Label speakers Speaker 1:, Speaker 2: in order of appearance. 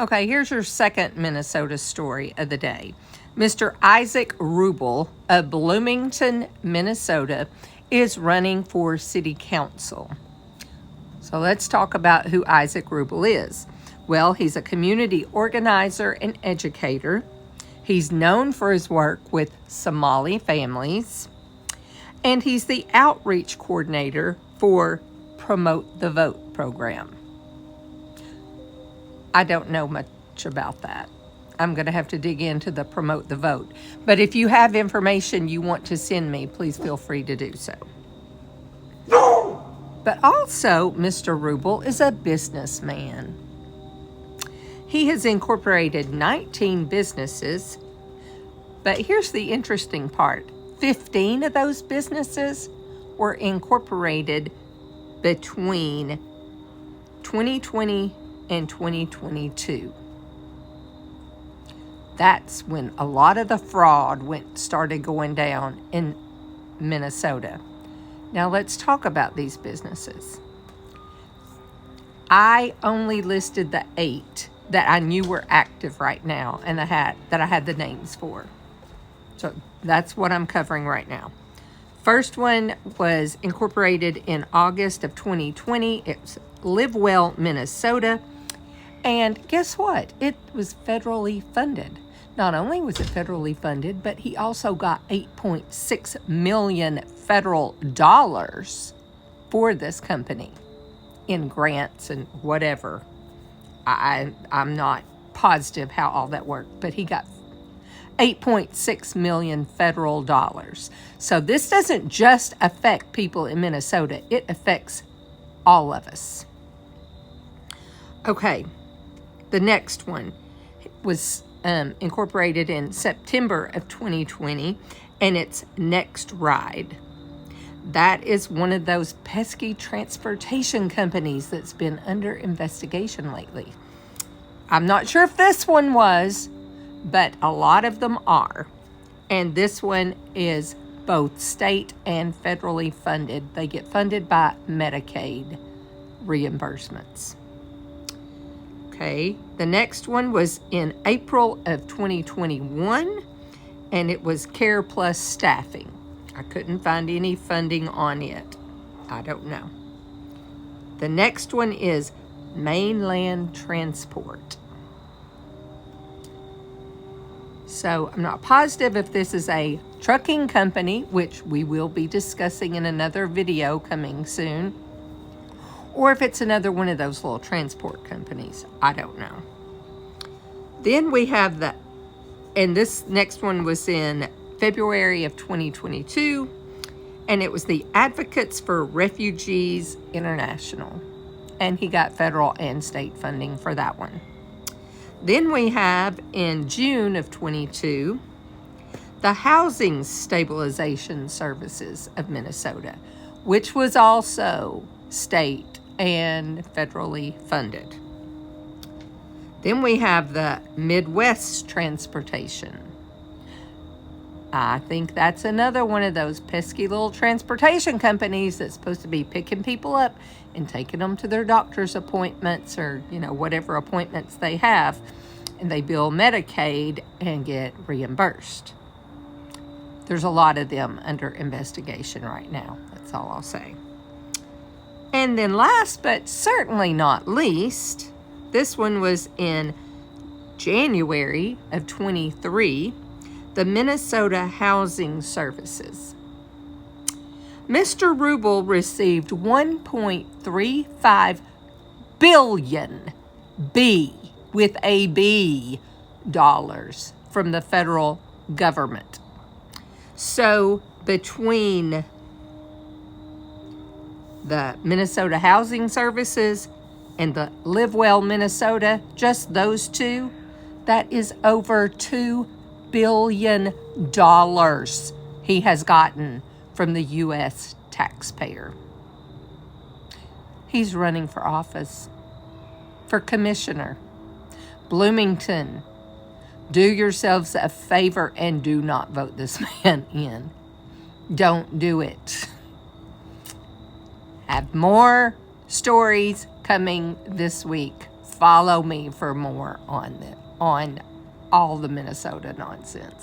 Speaker 1: Okay, here's your second Minnesota story of the day. Mr. Isaac Rubel of Bloomington, Minnesota, is running for city council. So let's talk about who Isaac Rubel is. Well, he's a community organizer and educator. He's known for his work with Somali families, and he's the outreach coordinator for Promote the Vote program. I don't know much about that. I'm going to have to dig into the Promote the Vote. But if you have information you want to send me, please feel free to do so. But also, Mr. Rubel is a businessman. He has incorporated 19 businesses, but here's the interesting part. 15 of those businesses were incorporated between 2020 and 2022. That's when a lot of the fraud started going down in Minnesota. Now let's talk about these businesses. I only listed the 8 that I knew were active right now and that I had the names for. So that's what I'm covering right now. First one was incorporated in August of 2020. It's Live Well, Minnesota. And guess what? It was federally funded. Not only was it federally funded, but he also got $8.6 million federal dollars for this company in grants and whatever. I'm not positive how all that worked, but he got $8.6 million federal dollars. So this doesn't just affect people in Minnesota. It affects all of us. Okay. The next one was incorporated in September of 2020, and it's Next Ride. That is one of those pesky transportation companies that's been under investigation lately. I'm not sure if this one was, but a lot of them are. And this one is both state and federally funded. They get funded by Medicaid reimbursements. Okay, the next one was in April of 2021, and it was Care Plus Staffing. I couldn't find any funding on it. I don't know. The next one is Mainland Transport. So I'm not positive if this is a trucking company, which we will be discussing in another video coming soon, or if it's another one of those little transport companies. I don't know. Then we have and this next one was in February of 2022, and it was the Advocates for Refugees International, and he got federal and state funding for that one. Then we have in June of 22, the Housing Stabilization Services of Minnesota, which was also state and federally funded. Then we have the Midwest Transportation. I think that's another one of those pesky little transportation companies that's supposed to be picking people up and taking them to their doctor's appointments or, whatever appointments they have. And they bill Medicaid and get reimbursed. There's a lot of them under investigation right now. That's all I'll say. And then last but certainly not least, this one was in January of 23, the Minnesota Housing Services. Mr. Rubel received $1.35 billion, B with a B, dollars from the federal government. So between the Minnesota Housing Services and the Live Well Minnesota, just those two, that is over $2 billion he has gotten from the U.S. taxpayer. He's running for office, for commissioner. Bloomington, do yourselves a favor and do not vote this man in. Don't do it. Have more stories coming this week. follow me for more on all the Minnesota nonsense.